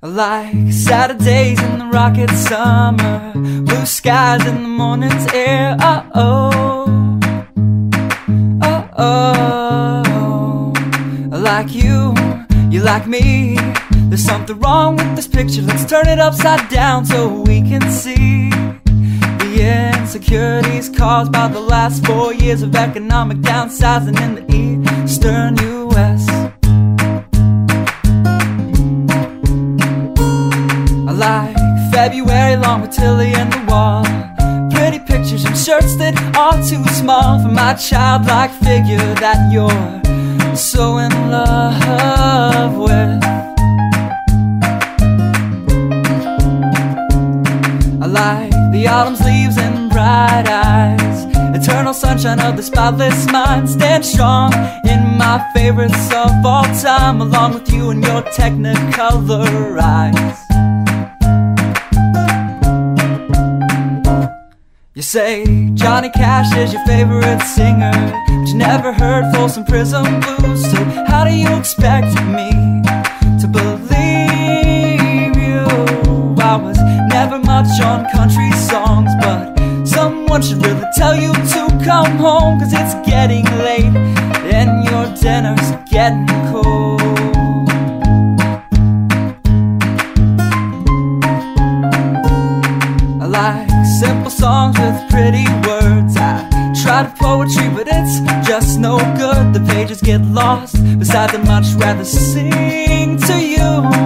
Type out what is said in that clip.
Like Saturdays in the rocket summer, blue skies in the morning's air. Oh, oh, oh. Like you like me. There's something wrong with this picture. Let's turn it upside down so we can see the insecurities caused by the last 4 years of economic downsizing in the eastern U.S. Like February long with Tilly and the wall, pretty pictures and shirts that are too small for my childlike figure that you're so in love with. I like the autumn's leaves and bright eyes, eternal sunshine of the spotless mind. Stand strong in my favorites of all time, along with you and your technicolor eyes. You say Johnny Cash is your favorite singer, but you never heard Folsom Prison Blues. So how do you expect me to believe you? I was never much on country songs, but someone should really tell you to come home, 'cause it's getting late and your dinner's getting cold. I like simple songs with pretty words. I tried poetry, but it's just no good. The pages get lost. Besides, I'd much rather sing to you.